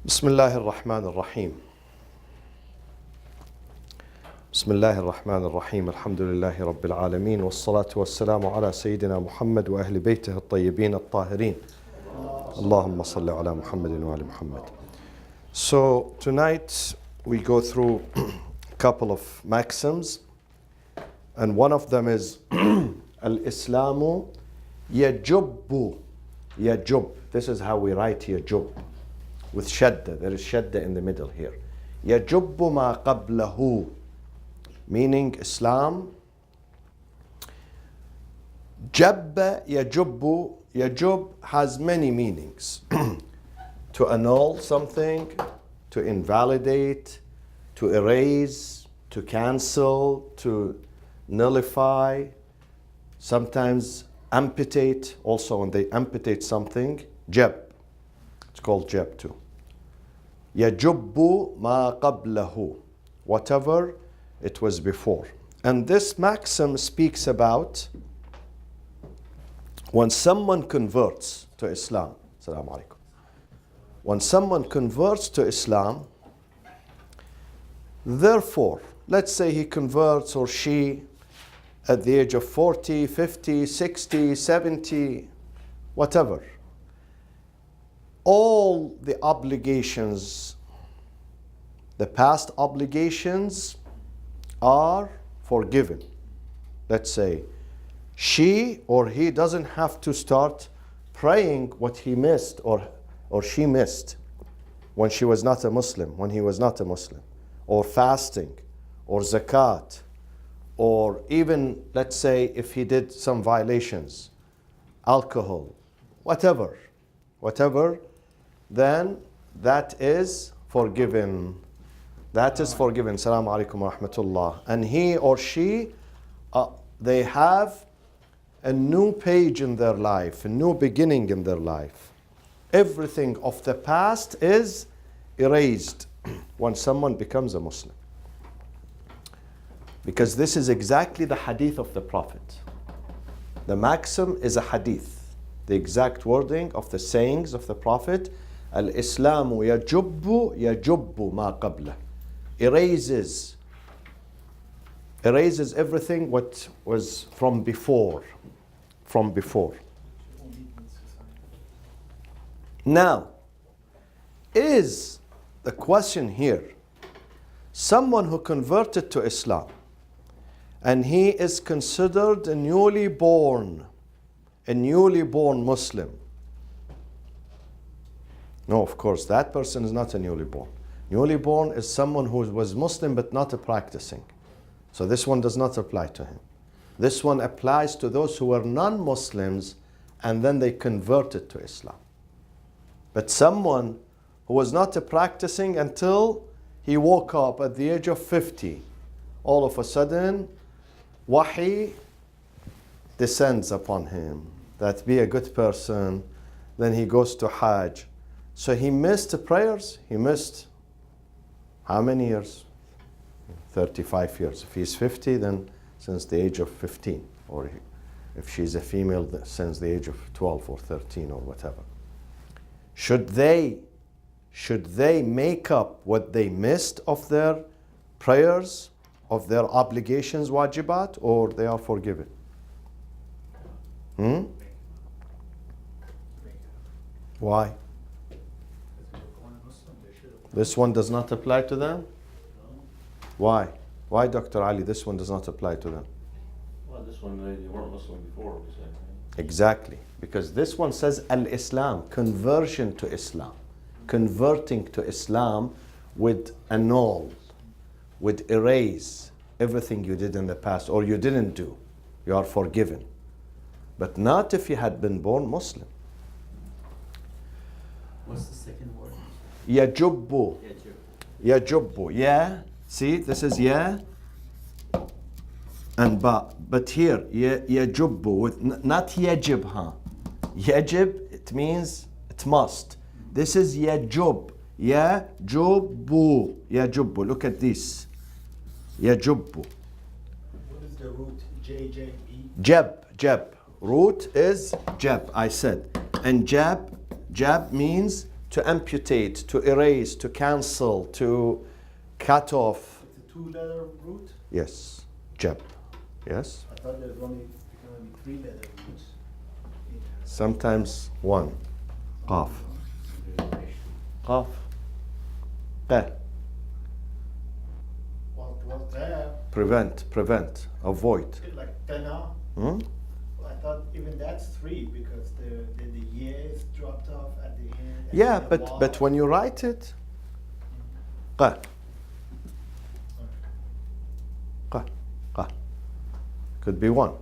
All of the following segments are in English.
بسم الله الرحمن الرحيم. بسم الله الرحمن الرحيم. الحمد لله رب العالمين والصلاة والسلام على سيدنا محمد وأهل بيته الطيبين الطاهرين. اللهم صل على محمد وآل محمد. So tonight we go through a couple of maxims, and one of them is Al-Islamu yajubbu. Yajub. This is how we write yajub. With shadda. There is shadda in the middle here. Yajubbu ma qablahu. Meaning Islam. Jabba yajubbu. Yajub has many meanings. To annul something, to invalidate, to erase, to cancel, to nullify, sometimes amputate. Also when they amputate something, jab. It's called jab too. Yajubbu ma qablahu. Whatever it was before. And this maxim speaks about when someone converts to Islam. Assalamu alaikum. When someone converts to Islam, therefore, let's say he converts or she at the age of 40, 50, 60, 70, whatever. All the obligations, the past obligations are forgiven. Let's say she or he doesn't have to start praying what he missed or she missed when she was not a Muslim, when he was not a Muslim, or fasting, or zakat, or even, let's say, if he did some violations, alcohol, whatever, then that is forgiven. That is forgiven. Assalamu alaikum wa rahmatullah. And he or she, they have a new page in their life, a new beginning in their life. Everything of the past is erased when someone becomes a Muslim. Because this is exactly the hadith of the Prophet. The maxim is a hadith. The exact wording of the sayings of the Prophet. Al-Islamu yajubbu ma qabla. Erases everything what was from before. Now, is the question here, someone who converted to Islam and he is considered a newly born Muslim? No, of course, that person is not a newly born. Newly born is someone who was Muslim but not a practicing. So this one does not apply to him. This one applies to those who were non-Muslims and then they converted to Islam. But someone who was not a practicing until he woke up at the age of 50, all of a sudden, wahi descends upon him that be a good person, then he goes to Hajj. So he missed the prayers. He missed how many years? 35 years. If he's 50, then since the age of 15. Or if she's a female, since the age of 12 or 13 or whatever. Should they make up what they missed of their prayers, of their obligations, wajibat, or they are forgiven? Why? This one does not apply to them? Why? Why, Dr. Ali, this one does not apply to them? Well, this one, they weren't Muslim before. Exactly. Because this one says al-Islam, conversion to Islam. Converting to Islam would annul, would erase everything you did in the past or you didn't do. You are forgiven. But not if you had been born Muslim. What's the second word? Yajubbu. Yajubbu. Yeah. See, this is ya and ba. But here, yajubbu with not yajib, huh? Yajib, it means it must. This is yajub. Yajubbu. Yajubbu. Look at this. Yajubbu. What is the root? J-J-E? Jab. Root is jab, I said. And jab means to to amputate, to erase, to cancel, to cut off. It's a two-letter root? Yes, jab. Yes. I thought there was only three-letter roots. Sometimes one. Qaf. Qaf. Qa. What's that? Prevent, avoid. Like tana. Hmm? I thought even that's three because the yeah is dropped off at the end. and Yeah, then the but waw. when you write it, qa, qa. Could be one.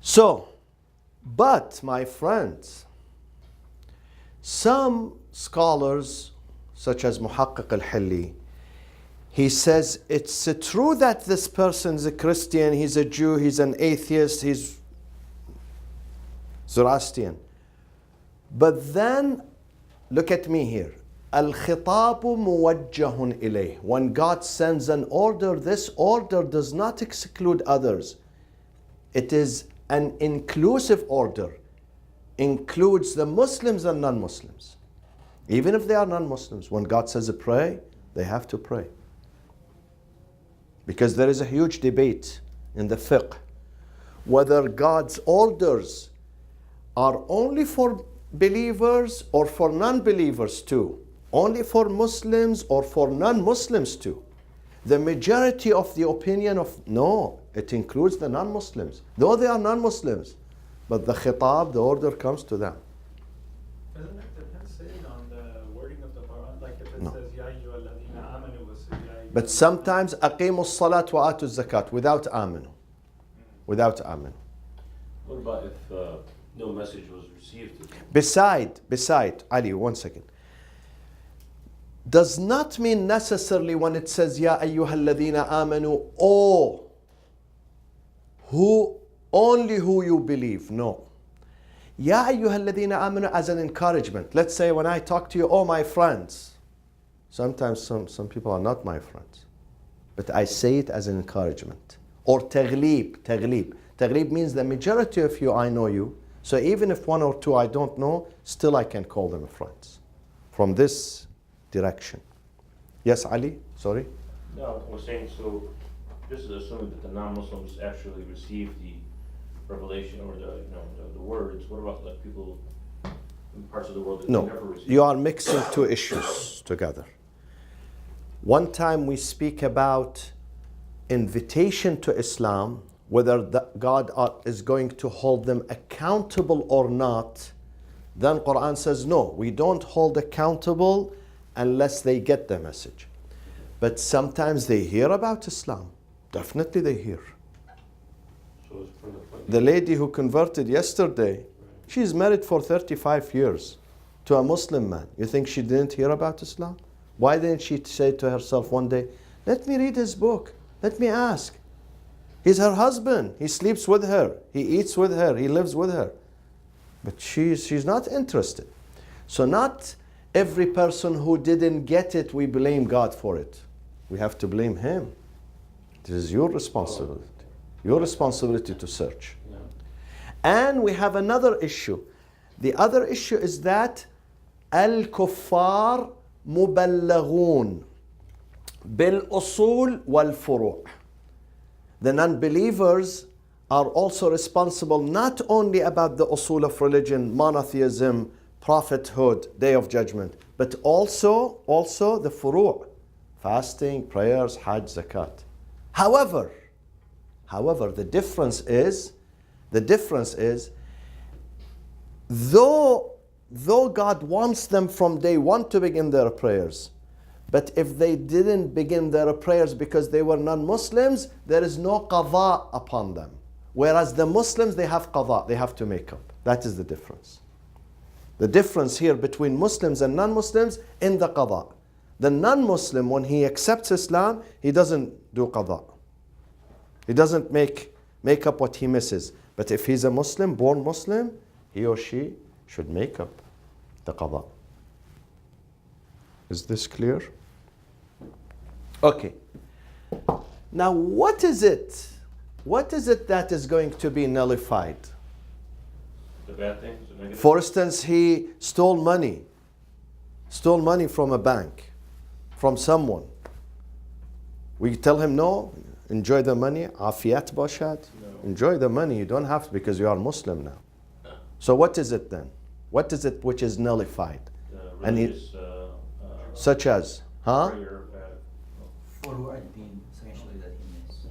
So, but my friends, some scholars, such as Muhaqqiq al-Hilli, he says it's true that this person's a Christian, he's a Jew, he's an atheist, he's Zoroastrian. But then, look at me here. Al-khitabu muwajjahun ilayh. When God sends an order, this order does not exclude others. It is an inclusive order. Includes the Muslims and non-Muslims. Even if they are non-Muslims, when God says pray, they have to pray. Because there is a huge debate in the fiqh whether God's orders are only for believers or for non-believers too. Only for Muslims or for non-Muslims too. The majority of the opinion of no, it includes the non-Muslims. Though they are non-Muslims, but the khitab, the order comes to them. Doesn't that depend, saying on the wording of the Quran? Like if it No. says, Ya ayyuhalladhina amanu was Ya ayyuhal-" But sometimes aqimu salat wa atu zakat without aminu. Without aminu. What about if no message was received? Beside, Ali, 1 second. Does not mean necessarily when it says Ya ayyuhalladhina amanu, oh, only who you believe. No. Ya ayyuhalladhina amanu as an encouragement. Let's say when I talk to you, oh my friends. Sometimes some people are not my friends. But I say it as an encouragement. Or taghlib. Taghlib means the majority of you I know you. So even if one or two I don't know, still I can call them friends. From this direction. Yes, Ali? Sorry? No, I was saying, so this is assuming that the non-Muslims actually receive the revelation or the words. What about like people in parts of the world that No, never receive? you are mixing two issues together. One time we speak about invitation to Islam, whether God is going to hold them accountable or not. Then Quran says, no, we don't hold accountable unless they get the message. But sometimes they hear about Islam. Definitely they hear. So it's from the point. The lady who converted yesterday, she's married for 35 years to a Muslim man. You think she didn't hear about Islam? Why didn't she say to herself one day, let me read his book, let me ask. He's her husband, he sleeps with her, he eats with her, he lives with her. But she's not interested. So not every person who didn't get it, we blame God for it. We have to blame him. It is your responsibility. Your responsibility to search. Yeah. And we have another issue. The other issue is that al-kuffar muballaghun bil-usul wal-furu'. The non-believers are also responsible not only about the usul of religion, monotheism, prophethood, day of judgment, but also the furu', fasting, prayers, hajj, zakat. However, the difference is, though God wants them from day one to begin their prayers, but if they didn't begin their prayers because they were non-Muslims, there is no qadha upon them. Whereas the Muslims, they have qadha, they have to make up. That is the difference. The difference here between Muslims and non-Muslims in the qadha. The non-Muslim, when he accepts Islam, he doesn't do qadha. He doesn't make up what he misses. But if he's a Muslim, born Muslim, he or she should make up the qadha. Is this clear? Okay. Now what is it? What is it that is going to be nullified? The bad things, the negative. For instance, he stole money. stole money from a bank, from someone. We tell him, no, enjoy the money, afiyat bashad. No. Enjoy the money, you don't have to because you are Muslim now. So what is it then? What is it which is nullified? And he- Religious, Such as, huh? prayer, فروع الدين essentially that he means.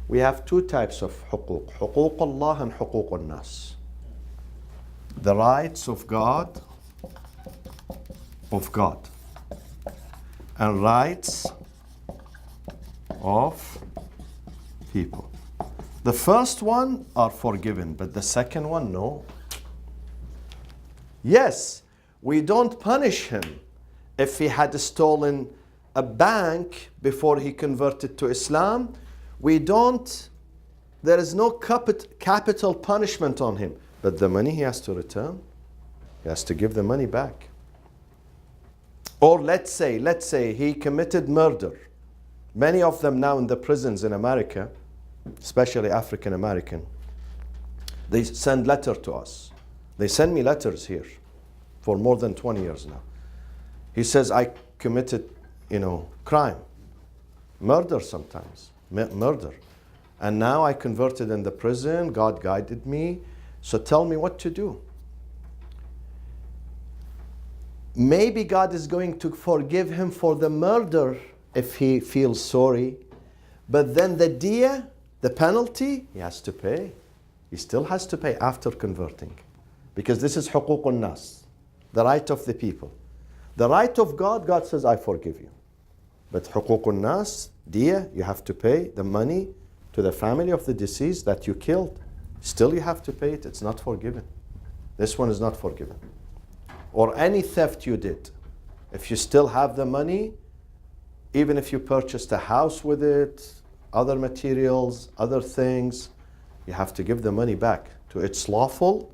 We have two types of حقوق. حقوق Allah and حقوق الناس. The rights of God, and rights of people. The first one are forgiven, but the second one, no. Yes, we don't punish him if he had stolen a bank before he converted to Islam. We don't, there is no capital punishment on him. But the money he has to return. He has to give the money back. Or let's say he committed murder. Many of them now in the prisons in America, especially African American, they send letter to us. They send me letters here for more than 20 years now. He says, I committed, crime, murder sometimes, murder. And now I converted in the prison, God guided me, so tell me what to do. Maybe God is going to forgive him for the murder if he feels sorry, but then the diya, the penalty, he has to pay. He still has to pay after converting. Because this is حقوق الناس, the right of the people. The right of God, God says, I forgive you. But حقوق الناس, diya, you have to pay the money to the family of the deceased that you killed. Still you have to pay it, it's not forgiven. This one is not forgiven. Or any theft you did. If you still have the money, even if you purchased a house with it, other materials, other things, you have to give the money back to its lawful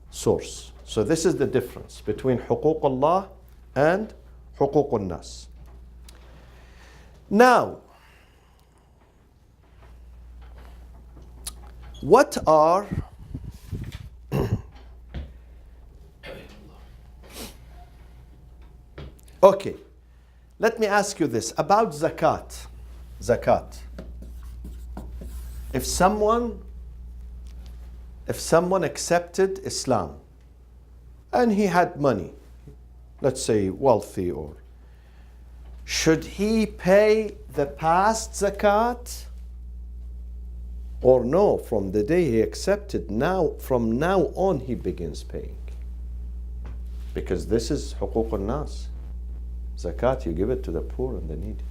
source. So this is the difference between حقوق Allah and حقوق الناس. Now, what are okay, let me ask you this about zakat. Zakat. If someone accepted Islam and he had money, let's say wealthy, or should he pay the past zakat? Or no, from the day he accepted, from now on he begins paying. Because this is حقوق الناس. Zakat, you give it to the poor and the needy.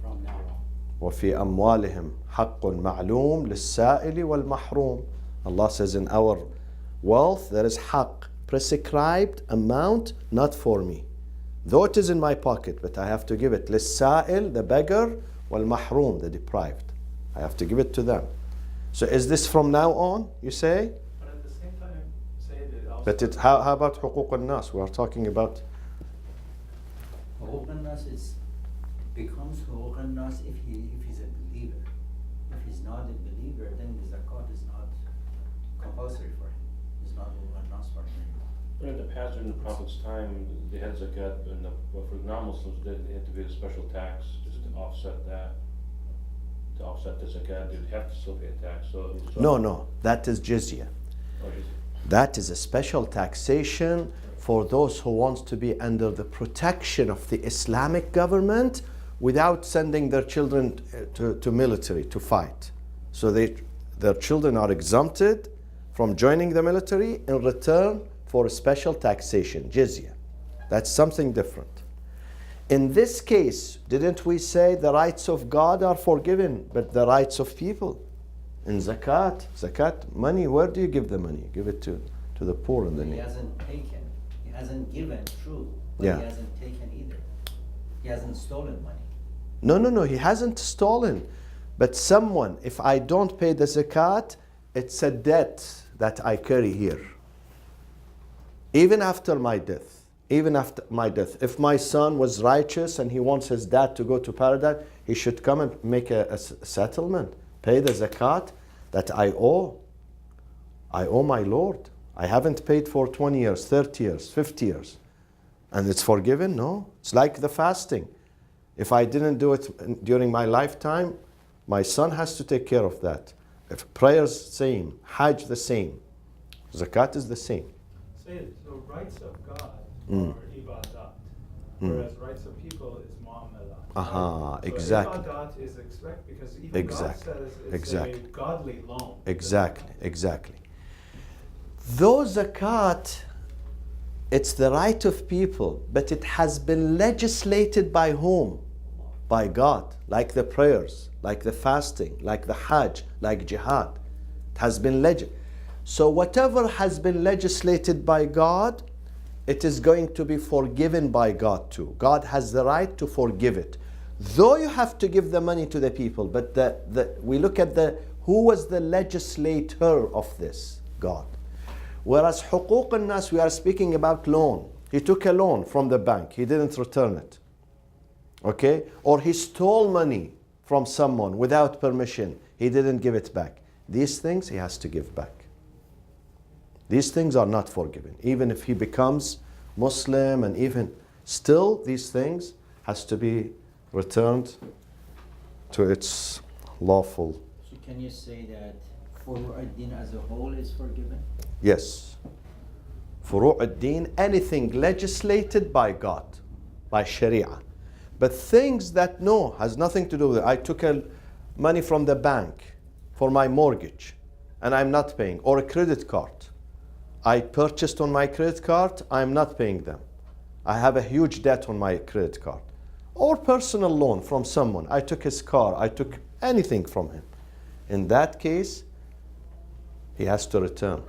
From now on. وفي أموالهم حق معلوم للسائل والمحروم. Allah says in our wealth there is حق, prescribed amount, not for me. Though it is in my pocket, but I have to give it. للسائل, the beggar, والمحروم, the deprived. I have to give it to them. So is this from now on, you say? But at the same time, say that also. But how about حقوق الناس? We are talking about. حقوق الناس becomes حقوق الناس if he's a believer. If he's not a believer, then the zakat is not compulsory for him. It's not حقوق الناس for him. But in the past, during the Prophet's time, they had zakat, and for non-Muslims, they had to pay a special tax just to offset that. To offset the zakat, they'd have to still pay a tax. No, that is jizya. Oh, is it? That is a special taxation for those who want to be under the protection of the Islamic government without sending their children to military to fight. So their children are exempted from joining the military in return for a special taxation, jizya. That's something different. In this case, didn't we say the rights of God are forgiven, but the rights of people? In zakat, money, where do you give the money? Give it to the poor and the He needy. hasn't taken. He hasn't given, true. But Yeah. he hasn't taken either. He hasn't stolen money. No, he hasn't stolen. But someone, if I don't pay the zakat, it's a debt that I carry here. Even after my death. If my son was righteous and he wants his dad to go to paradise, he should come and make a settlement. Pay the zakat that I owe. I owe my Lord I haven't paid for 20 years, 30 years, 50 years. And it's forgiven? No. It's like the fasting. If I didn't do it during my lifetime, my son has to take care of that. If prayers, same. Hajj, the same. Zakat is the same. Say, so rights of God Mm. are ibadat, Mm. whereas rights of people is muamalat. Aha, So exactly. ibadat is expect because even Exactly, God says it's exactly. a godly loan. Exactly, exactly. Though zakat, it's the right of people, but it has been legislated by whom? By God, like the prayers, like the fasting, like the Hajj, like jihad. It has been So whatever has been legislated by God, it is going to be forgiven by God too. God has the right to forgive it. Though you have to give the money to the people, but we look at who was the legislator of this? God. Whereas حقوق الناس, we are speaking about loan. He took a loan from the bank. He didn't return it. Okay? Or he stole money from someone without permission. He didn't give it back. These things he has to give back. These things are not forgiven. Even if he becomes Muslim, and even still these things has to be returned to its lawful. So can you say that Furu ad-Din as a whole is forgiven? Yes. Furu' ad-Din, anything legislated by God, by Sharia. But things that no, has nothing to do with it. I took money from the bank for my mortgage and I'm not paying, or a credit card. I purchased on my credit card, I'm not paying them. I have a huge debt on my credit card. Or personal loan from someone. I took his car, I took anything from him. In that case, he has to return.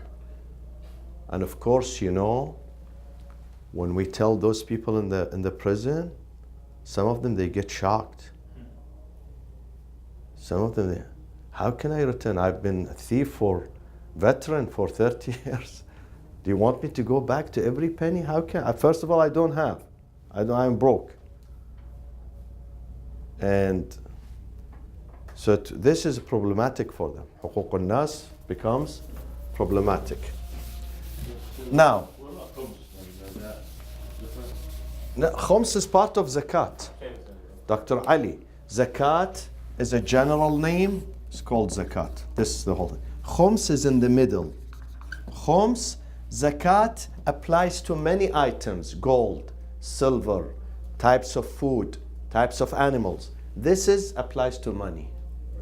And of course, you know, when we tell those people in the prison, some of them, they get shocked. Some of them, how can I return? I've been a thief veteran for 30 years. Do you want me to go back to every penny? How can I? First of all, I don't have. I'm broke. And so this is problematic for them. حقوق الناس becomes problematic. Now, What about khums? Is that different? no, khums is part of zakat. Dr. Ali, zakat is a general name. It's called zakat. This is the whole thing. Khums is in the middle. Khums, zakat applies to many items: gold, silver, types of food, types of animals. This applies to money,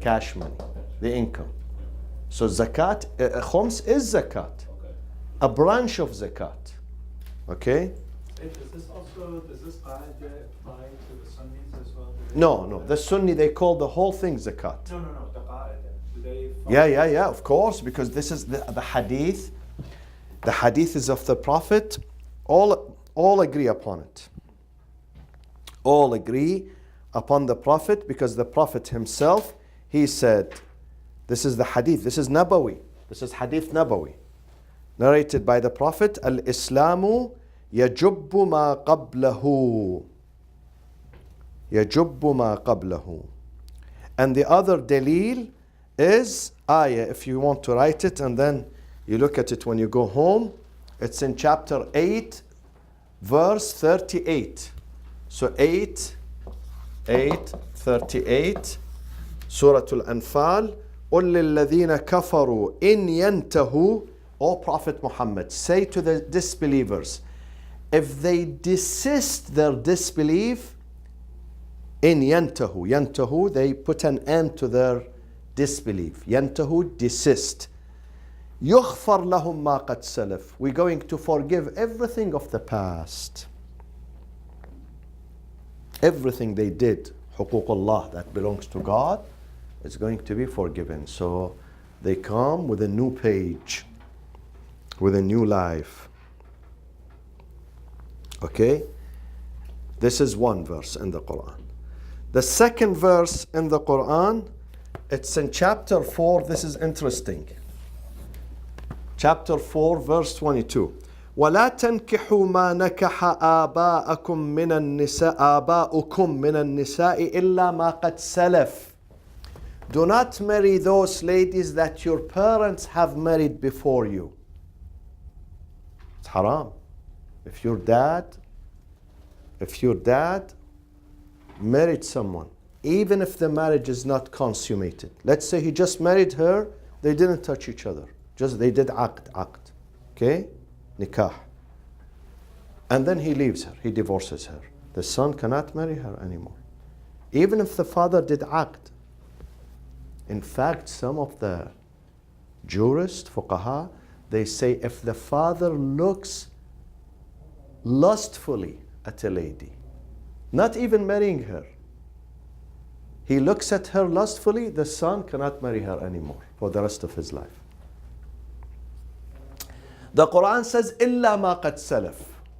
cash money, the income. So zakat, khums is zakat, a branch of zakat. Okay? Hey, does this qa'ida apply to the Sunnis as well? Do they No, follow no. that? The Sunni, they call the whole thing zakat. No, the qa'ida. Do they follow Yeah, of course, because this is the hadith. The hadith is of the Prophet. All agree upon it. All agree upon the Prophet, because the Prophet himself, he said, this is the hadith, this is Nabawi, this is hadith Nabawi, narrated by the Prophet, Al-Islamu yajubbu ma qablahu. Yajubbu ma qablahu. And the other dalil is ayah, if you want to write it and then you look at it when you go home. It's in chapter 8, verse 38. So 8:38, Surah Al-Anfal. قُلْ لِلَّذِينَ كَفَرُوا إِنْ يَنْتَهُوا, O Prophet Muhammad, say to the disbelievers, if they desist their disbelief, in yantahu, they put an end to their disbelief. Yantahu, desist. يُغْفَرْ لَهُمْ مَا قَدْ سَلَفْ, we're going to forgive everything of the past. Everything they did, huququllah, that belongs to God, is going to be forgiven. So they come with a new page, with a new life. Okay? This is one verse in the Quran. The second verse in the Quran, it's in chapter 4. This is interesting. Chapter 4, verse 22. وَلَا تَنْكِحُوا مَا نَكَحَ آبَاءَكُمْ مِنَ النِّسَاءِ إِلَّا مَا قَدْ سَلَفْ. Do not marry those ladies that your parents have married before you. It's haram. If your dad married someone, even if the marriage is not consummated, let's say he just married her, they didn't touch each other, just they did aqd, okay, nikah, and then he leaves her, he divorces her. The son cannot marry her anymore, even if the father did aqd. In fact, some of the jurists, fuqaha, they say if the father looks lustfully at a lady, not even marrying her, he looks at her lustfully, the son cannot marry her anymore for the rest of his life. The Quran says, إِلَّا مَا قَدْ سَلَفْ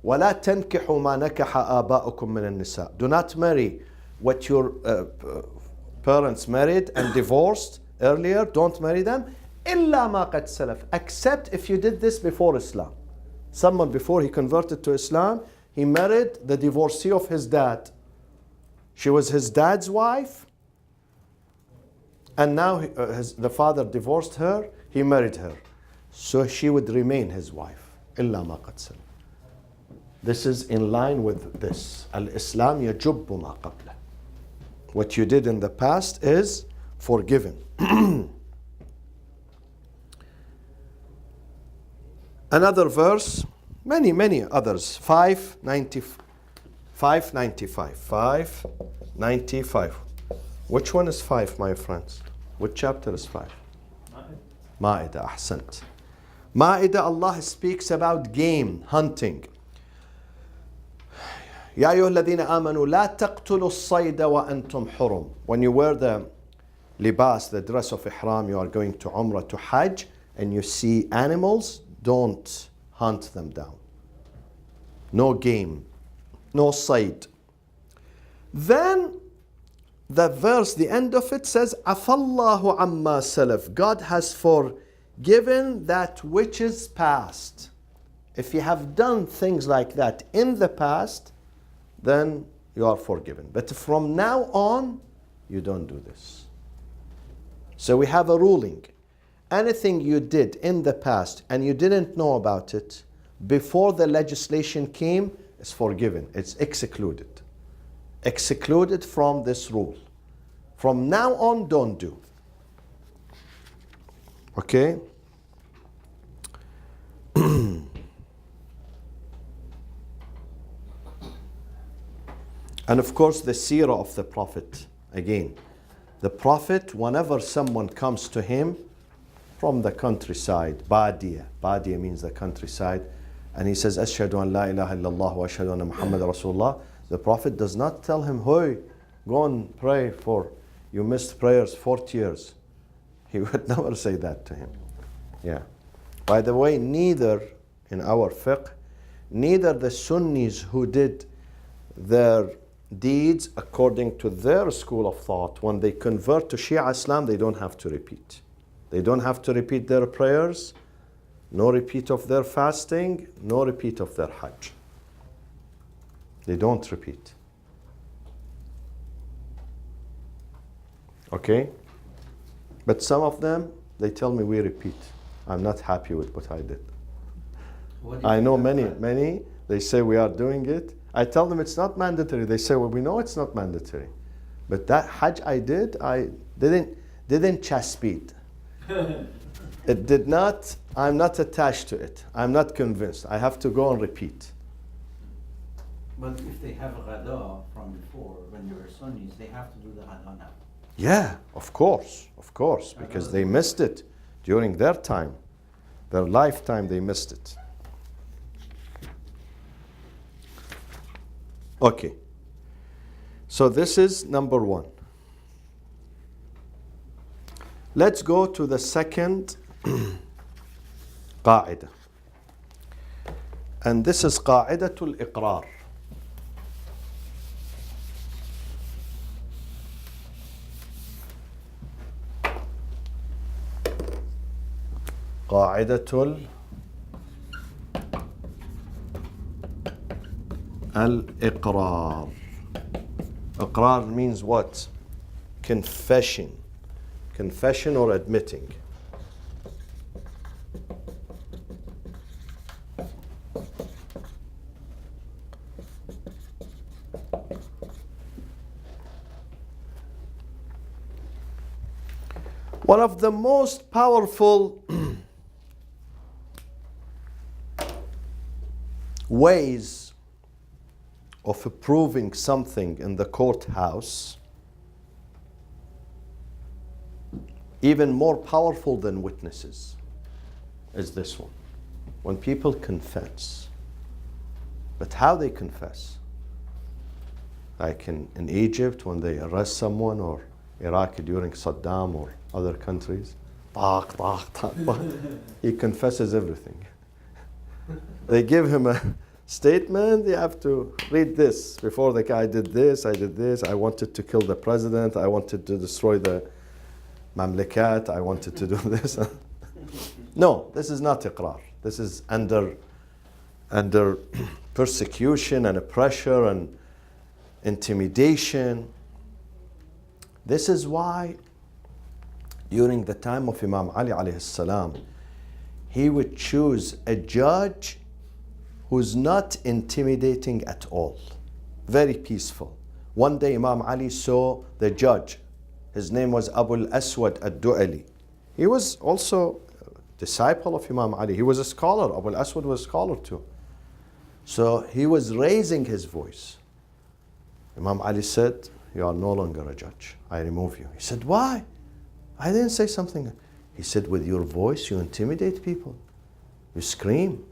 وَلَا تَنْكِحُوا مَا نَكَحَ آبَاؤُكُم مِّنَ النِّسَاءِ. Do not marry what your parents married and divorced earlier. Don't marry them. إِلَّا مَا قَدْ سَلَفْ. Except if you did this before Islam. Someone before he converted to Islam, he married the divorcee of his dad. She was his dad's wife, and now the father divorced her, he married her. So she would remain his wife. إِلَّا مَا قَدْ سَلَفْ. This is in line with this. Al-Islam يَجُبُّ مَا قَبْلَهُ. What you did in the past is forgiven. Another verse, many others. 595. Which one is 5, my friends? Which chapter is 5? Ma'idah, ahsant. Ma'idah, Allah speaks about game, hunting. يا أيها الذين آمنوا لا تقتلوا الصيد وأنتم حرم. When you wear the libas, the dress of ihram, you are going to Umrah, to Hajj, and you see animals, don't hunt them down. No game, no sayd. Then the verse, the end of it says, Afallahu amma salaf. God has forgiven that which is past. If you have done things like that in the past, then you are forgiven. But from now on, you don't do this. So we have a ruling. Anything you did in the past and you didn't know about it before the legislation came is forgiven. It's excluded. Excluded from this rule. From now on, don't do. Okay? And of course, the seerah of the Prophet. Again, the Prophet, whenever someone comes to him from the countryside, Badia means the countryside, and he says, Ashhadu an la ilaha illallah wa ashhadu anna Muhammad Rasulullah, the Prophet does not tell him, hey, go and pray for, you missed prayers 40 years. He would never say that to him. Yeah. By the way, neither in our fiqh, neither the Sunnis who did their deeds according to their school of thought, when they convert to Shia Islam, they don't have to repeat. They don't have to repeat their prayers, no repeat of their fasting, no repeat of their Hajj. They don't repeat. Okay? But some of them, they tell me we repeat. I'm not happy with what I did. I know many, they say we are doing it. I tell them it's not mandatory. They say, well, we know it's not mandatory. But that Hajj I did, I didn't chest speed. It did not, I'm not attached to it. I'm not convinced. I have to go and repeat. But if they have a Ghada from before, when they were Sunnis, they have to do the Ghada now. Yeah, of course, because they missed it during their time. Their lifetime, they missed it. Okay. So this is number 1. Let's go to the second قاعدة. And this is قاعدة الإقرار. قاعدة الإقرار. إقرار means what? Confession or admitting. One of the most powerful ways of proving something in the courthouse, even more powerful than witnesses, is this one. When people confess. But how they confess? Like in Egypt, when they arrest someone, or Iraq during Saddam, or other countries, he confesses everything. They give him a statement, you have to read this. Before the guy did this, I wanted to kill the president, I wanted to destroy the Mamlakat, I wanted to do this. No, this is not iqrar. This is under persecution and pressure and intimidation. This is why during the time of Imam Ali alayhi salam, he would choose a judge who's not intimidating at all, very peaceful. One day Imam Ali saw the judge. His name was Abu al-Aswad al-Du'ali. He was also a disciple of Imam Ali. He was a scholar. Abu al-Aswad was a scholar too. So he was raising his voice. Imam Ali said, "You are no longer a judge. I remove you." He said, "Why? I didn't say something." He said, "With your voice, you intimidate people. You scream.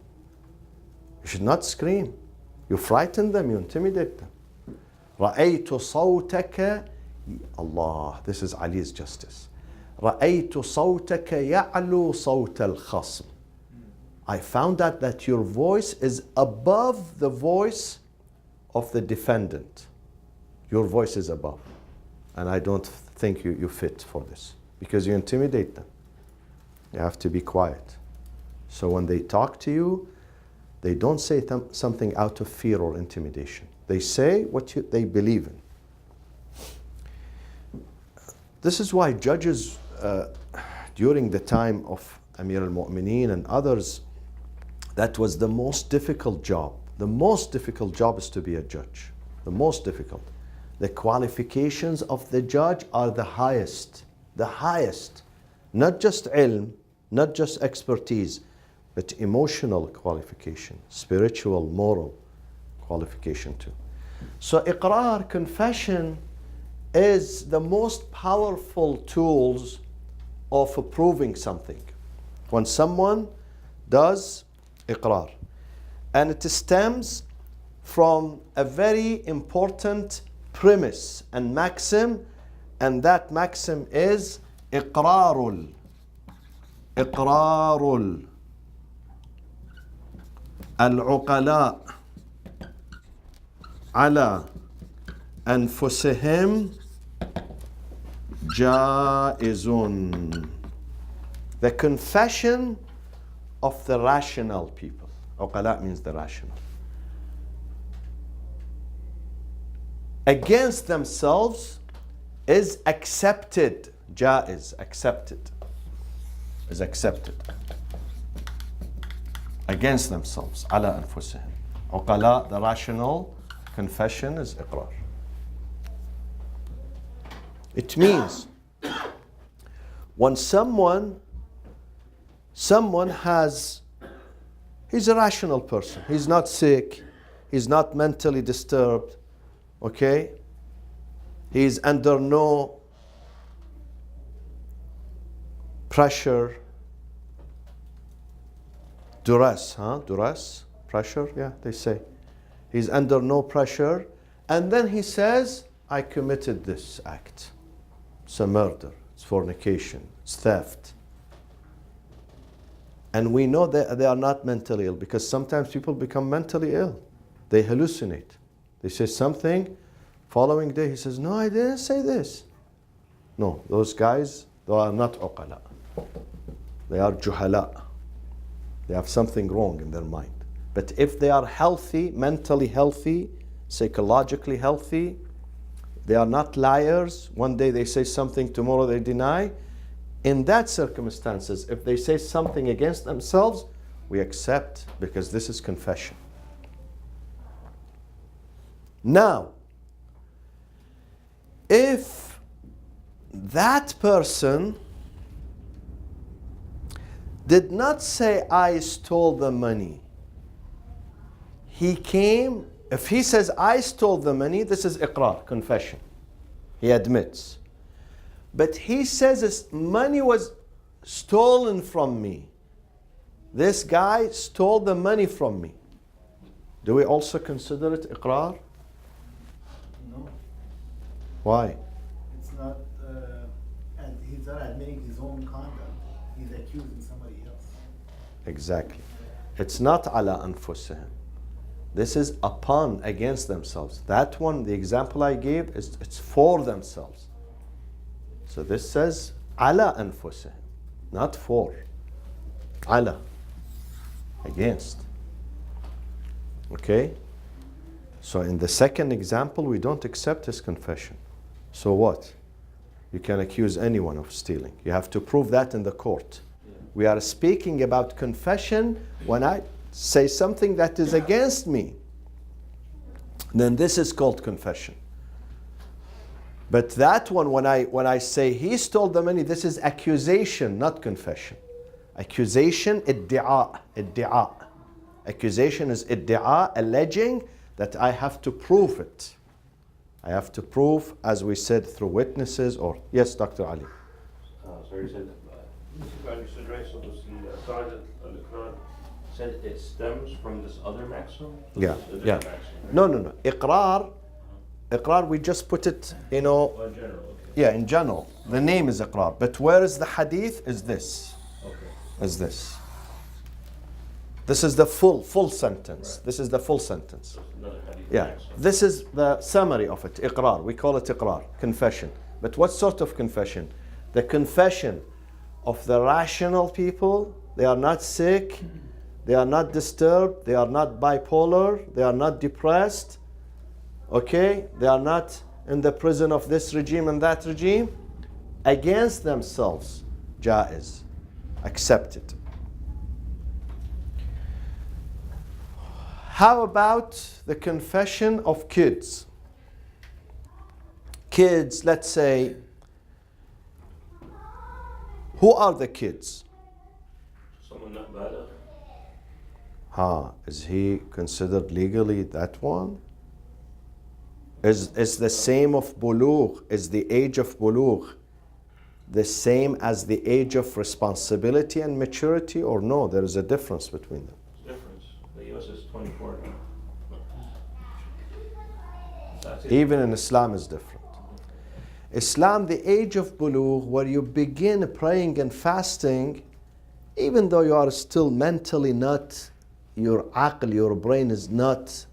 You should not scream. You frighten them, you intimidate them." رَأَيْتُ صَوْتَكَ Allah, this is Ali's justice. رَأَيْتُ صَوْتَكَ يَعْلُو صَوْتَ الْخَصْمِ. I found out that your voice is above the voice of the defendant. Your voice is above. And I don't think you fit for this, because you intimidate them. You have to be quiet. So when they talk to you, they don't say something out of fear or intimidation. They say what they believe in. This is why judges during the time of Amir al-Mu'mineen and others, that was the most difficult job. The most difficult job is to be a judge. The most difficult. The qualifications of the judge are the highest. The highest. Not just ilm, not just expertise, but emotional qualification, spiritual, moral qualification too. So iqrar, confession, is the most powerful tools of proving something. When someone does iqrar. And it stems from a very important premise and maxim, and that maxim is إقرار العقلاء على أنفسهم جائز. The confession of the rational people. عقلاء means the rational. Against themselves is accepted. جائز, accepted. Is accepted. Against themselves. على أنفسهم. عقلاء, the rational. Confession is إقرار. It means when someone has, he's a rational person. He's not sick. He's not mentally disturbed. Okay? He's under no pressure. Duress, Duress? Pressure? Yeah, they say. He's under no pressure. And then he says, I committed this act. It's a murder. It's fornication. It's theft. And we know that they are not mentally ill, because sometimes people become mentally ill. They hallucinate. They say something, following day he says, no, I didn't say this. No, those guys, they are not uqala. They are juhala. They have something wrong in their mind. But if they are healthy, mentally healthy, psychologically healthy, they are not liars. One day they say something, tomorrow they deny. In that circumstances, if they say something against themselves, we accept, because this is confession. Now, if that person did not say, I stole the money. He came, if he says, I stole the money, this is iqrar, confession. He admits. But he says this money was stolen from me. This guy stole the money from me. Do we also consider it iqrar? No, Why? it's not, and he's not admitting his own conduct. He's accusing somebody else. Exactly. It's not ala anfusihim. This is upon, against themselves. That one, the example I gave, it's for themselves. So this says ala anfusihim, not for. Ala, against. Okay? So in the second example, we don't accept his confession. So what? You can accuse anyone of stealing. You have to prove that in the court. We are speaking about confession when I say something that is against me. Then this is called confession. But that one, when I say he stole the money, this is accusation, not confession. Accusation, iddi'a. Accusation is iddi'a, alleging that I have to prove it. I have to prove, as we said, through witnesses or... Yes, Dr. Ali. So you said, if I understood right, so was the Qa'id al-Iqrar said it stems from this other maxim? Yeah, This is a different yeah. maxim, right? No. Iqrar, we just put it, Oh, in general, okay. yeah, in general. The name is iqrar. But where is the hadith? Is this. Okay. Is this. This is the full sentence. Right. This is the full sentence. So it's another hadith Yeah. maxim. This is the summary of it. Iqrar. We call it iqrar. Confession. But what sort of confession? The confession of the rational people. They are not sick. They are not disturbed. They are not bipolar. They are not depressed. Okay? They are not in the prison of this regime and that regime. Against themselves. Jaiz. Accepted. How about the confession of kids? Kids, let's say, who are the kids? Someone not bad. Is he considered legally that one? Is the same of bulugh, is the age of bulugh the same as the age of responsibility and maturity, or no? There is a difference between them. Difference. The U.S. is 24 now. That's it. Even in Islam is different. Islam, the age of bulugh, where you begin praying and fasting, even though you are still mentally not, your aql, your brain is not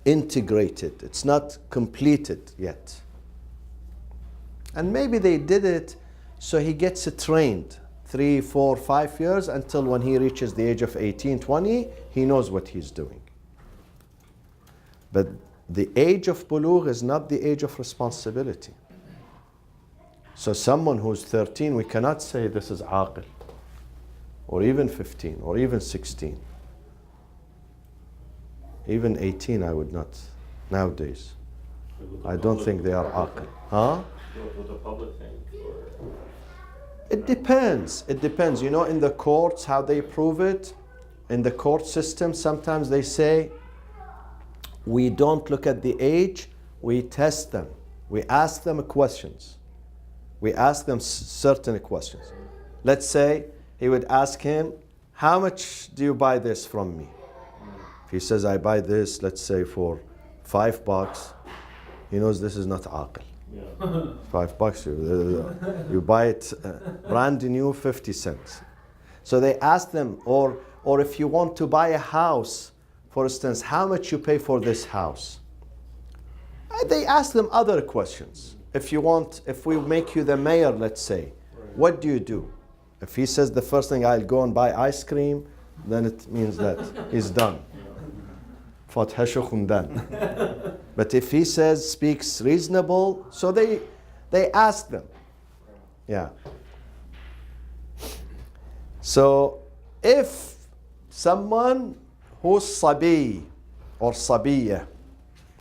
integrated, it's not completed yet. And maybe they did it so he gets trained 3, 4, 5 years until when he reaches the age of 18, 20, he knows what he's doing. But the age of bulugh is not the age of responsibility. So someone who's 13, we cannot say this is aqil, or even 15, or even 16. Even 18, I would not, nowadays. I don't think they are aqil. Huh? Do it with the public thing, or It depends. It depends. You know, in the courts, how they prove it, in the court system, sometimes they say, we don't look at the age, we test them. We ask them questions. We ask them certain questions. Let's say he would ask him, how much do you buy this from me? If he says, I buy this, let's say for $5, he knows this is not aqil. yeah. $5, you buy it brand new, 50 cents. So they ask them, or if you want to buy a house, for instance, how much you pay for this house? They ask them other questions. If we make you the mayor, let's say, what do you do? If he says the first thing, I'll go and buy ice cream, then it means that he's done. Fatha done. But if he speaks reasonable, so they ask them. Yeah. So if someone who's sabi or sabiya,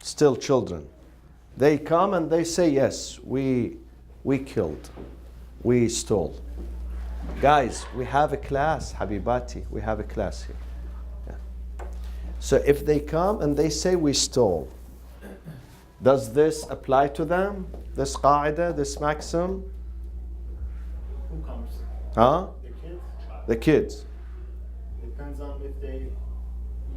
still children, they come and they say, yes, we killed, we stole. Guys, we have a class, Habibati. We have a class here. Yeah. So if they come and they say we stole, does this apply to them? This qaida, this maxim? Who comes? Huh? The kids? The kids. Depends on if they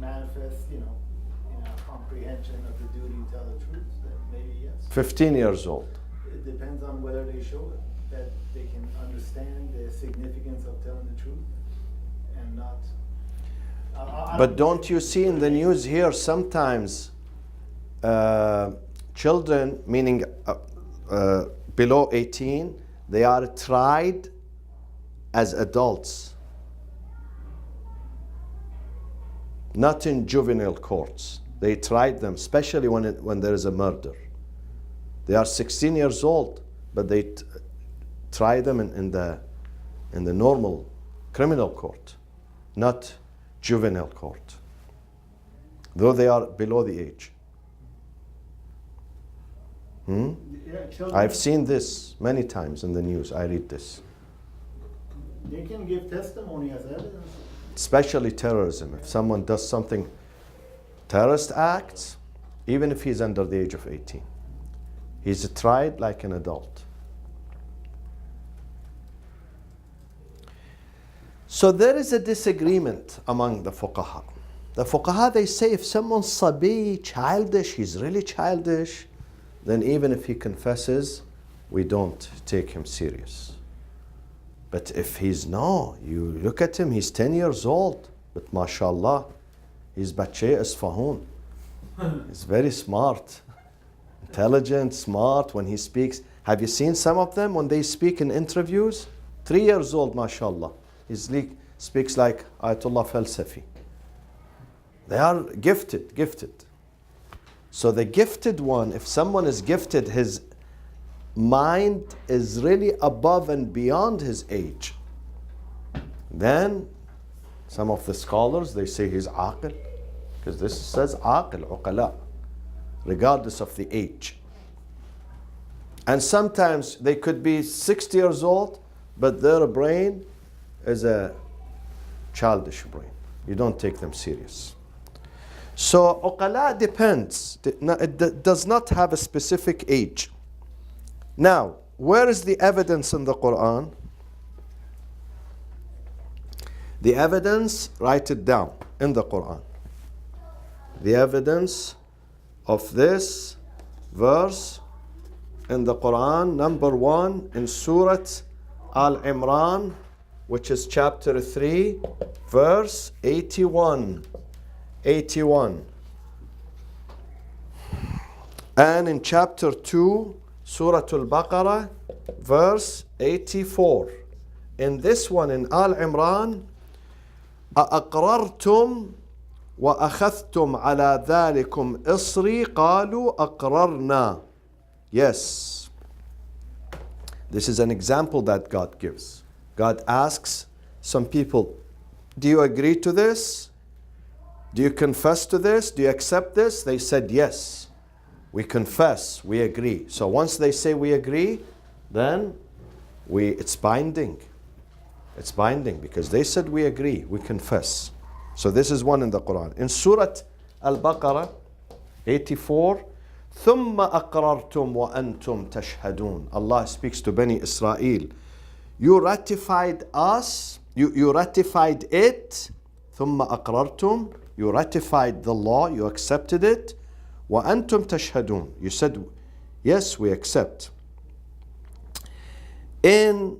manifest, in a comprehension of the duty to tell the truth, then maybe yes. 15 years old. It depends on whether they show it, that they can understand the significance of telling the truth and not. But don't you see in the news here sometimes children, meaning below 18, they are tried as adults, not in juvenile courts. They tried them, especially when there is a murder. They are 16 years old, but they try them in the normal criminal court, not juvenile court, though they are below the age. Yeah, children, I've seen this many times in the news. I read this. they can give testimony as evidence. Especially terrorism. If someone does something, terrorist acts, even if he's under the age of 18, he's tried like an adult. So there is a disagreement among the fuqaha. The fuqaha, they say if someone's sabi, childish, he's really childish, then even if he confesses, we don't take him serious. But if he's no, you look at him, he's 10 years old, but mashallah, he's Bache Isfahan. He's very smart, intelligent, smart when he speaks. Have you seen some of them when they speak in interviews? 3 years old, mashallah. He speaks like Ayatollah Falsafi. They are gifted. So the gifted one, if someone is gifted, his mind is really above and beyond his age. Then some of the scholars, they say he's aqil, because this says aqil, uqala, regardless of the age. And sometimes they could be 60 years old, but their brain is a childish brain. You don't take them serious. So uqala depends. It does not have a specific age. Now, where is the evidence in the Quran? The evidence, write it down in the Quran. The evidence of this verse in the Quran, number 1, in Surah Al-Imran, which is chapter 3, verse 81. 81. And in chapter 2, Surah Al-Baqarah, verse 84. In this one, in Al-Imran, أَأَقْرَرْتُمْ وَأَخَذْتُمْ عَلَى ذَلِكُمْ إِصْرِي قَالُوا أَقْرَرْنَا. Yes. This is an example that God gives. God asks some people, do you agree to this? Do you confess to this? Do you accept this? They said yes. We confess, we agree. So once they say we agree, then it's binding. It's binding because they said we agree, we confess. So this is one in the Quran. In Surah Al-Baqarah 84, ثُمَّ أَقْرَرْتُمْ وَأَنْتُمْ تَشْهَدُونَ. Allah speaks to Bani Israel. You ratified us, you ratified it, ثُمَّ أَقْرَرْتُمْ. You ratified the law, you accepted it. وَأَنْتُمْ تَشْهَدُونَ. You said, yes, we accept. In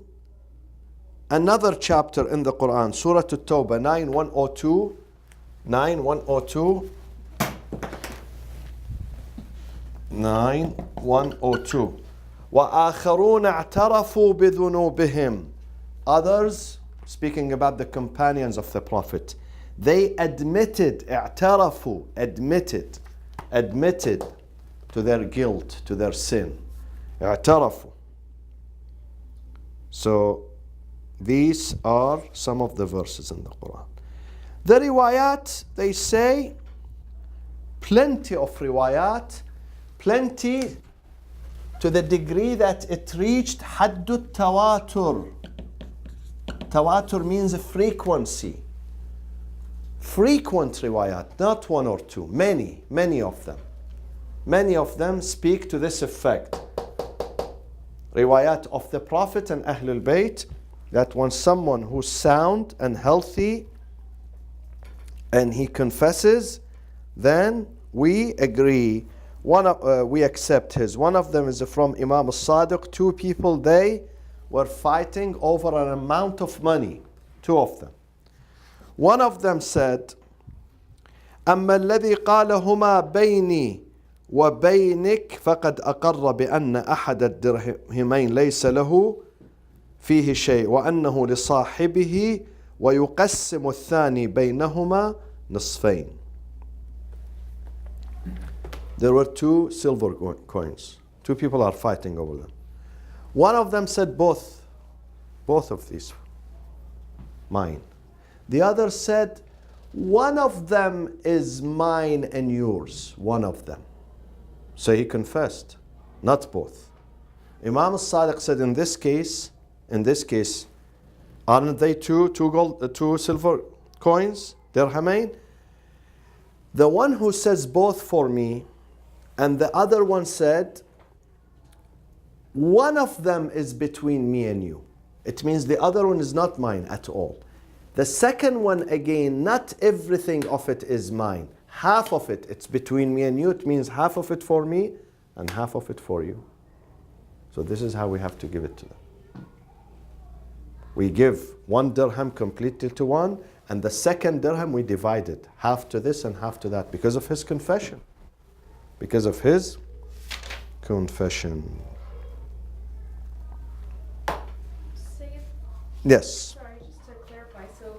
another chapter in the Quran, Surah At-Tawbah 9:102, 9:102, 9:102. وَآخَرُونَ اعْتَرَفُوا بِذُنُوبِهِمْ. Others, speaking about the companions of the Prophet, they admitted, اعترفوا, admitted to their guilt, to their sin. اعترفوا. So these are some of the verses in the Quran. The riwayat, they say, plenty of riwayat, plenty to the degree that it reached حد التواتر. Tawatur means frequency. Frequent riwayat, not one or two, many of them. Many of them speak to this effect. Riwayat of the Prophet and Ahlul Bayt, that when someone who's sound and healthy and he confesses, then we agree, we accept his. One of them is from Imam al-Sadiq. Two people, they were fighting over an amount of money, two of them. One of them said, أما الذي قالهما بيني وبينك فقد أقر بأن أحد الدرهمين ليس له فيه شيء وأنه لصاحبه ويقسم الثاني بينهما نصفين. There were two silver coins. Two people are fighting over them. One of them said both of these mine. The other said one of them is mine and yours, one of them. So he confessed, not both. Imam al-Sadiq said, in this case, aren't they two silver coins, dirhamain? The one who says both for me, and the other one said, one of them is between me and you. It means the other one is not mine at all. The second one, again, not everything of it is mine. Half of it, it's between me and you. It means half of it for me and half of it for you. So this is how we have to give it to them. We give one dirham completely to one, and the second dirham we divide it, half to this and half to that, because of his confession. Because of his confession. Yes. Sorry, just to clarify, so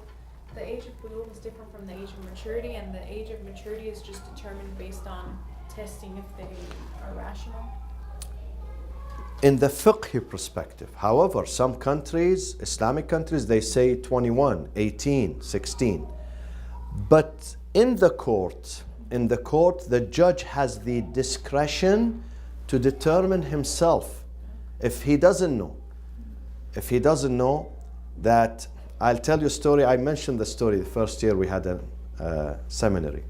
the age of bulugh is different from the age of maturity, and the age of maturity is just determined based on testing if they are rational? In the fiqh perspective. However, some countries, Islamic countries, they say 21, 18, 16. But in the court, the judge has the discretion to determine himself if he doesn't know. If he doesn't know, that I'll tell you a story. I mentioned the story the first year we had a seminary.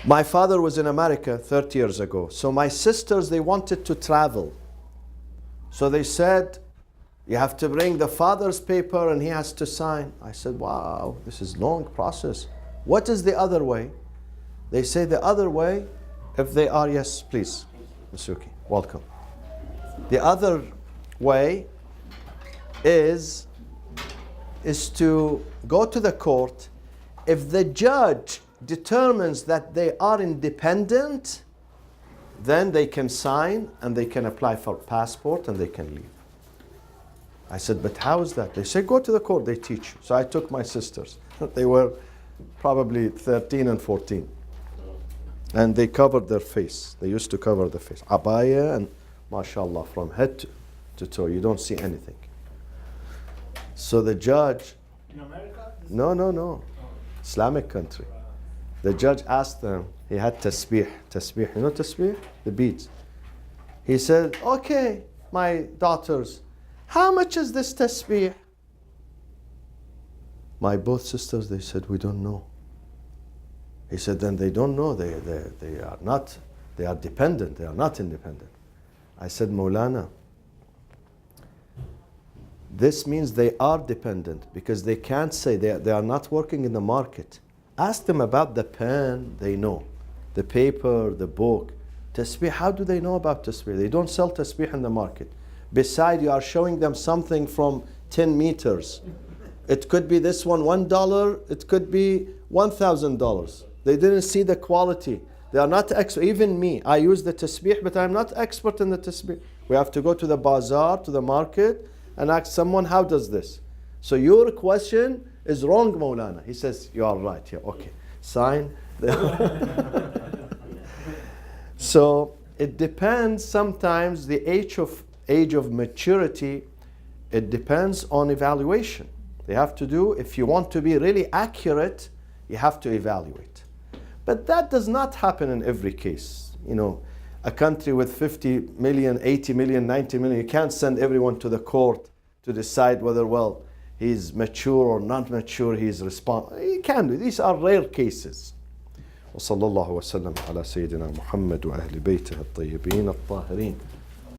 My father was in America 30 years ago. So my sisters, they wanted to travel. So they said, you have to bring the father's paper and he has to sign. I said, wow, this is a long process. What is the other way? They say the other way, if they are, yes, please, Masuki, welcome. The other way is to go to the court. If the judge determines that they are independent, then they can sign and they can apply for passport and they can leave. I said, but how is that? They say, go to the court, they teach you. So I took my sisters. They were probably 13 and 14. And they covered their face. They used to cover the face. Abaya and mashallah, from head to toe, you don't see anything. So the judge, In America? no, Islamic country. The judge asked them, he had tasbih, you know tasbih? The beads. He said, okay, my daughters, how much is this tasbih? My both sisters, they said, we don't know. He said, then they don't know, they are dependent, they are not independent. I said, Maulana, this means they are dependent because they can't say, they are not working in the market. Ask them about the pen, they know. The paper, the book. Tasbih, how do they know about tasbih? They don't sell tasbih in the market. Besides, you are showing them something from 10 meters. It could be this one $1, it could be $1,000. They didn't see the quality. They are not expert. Even me, I use the tasbih, but I'm not expert in the tasbih. We have to go to the bazaar, to the market, and ask someone, how does this? So your question is wrong, Maulana. He says, you are right. Yeah, okay. Sign. So it depends sometimes the age of maturity, it depends on evaluation. They have to do, if you want to be really accurate, you have to evaluate. But that does not happen in every case. You know, a country with 50 million, 80 million, 90 million, you can't send everyone to the court to decide whether, well, he's mature or not mature, he's responsible. He can do. These are rare cases. وصلى الله وسلم على سيدنا محمد وأهل بيته الطيبين الطاهرين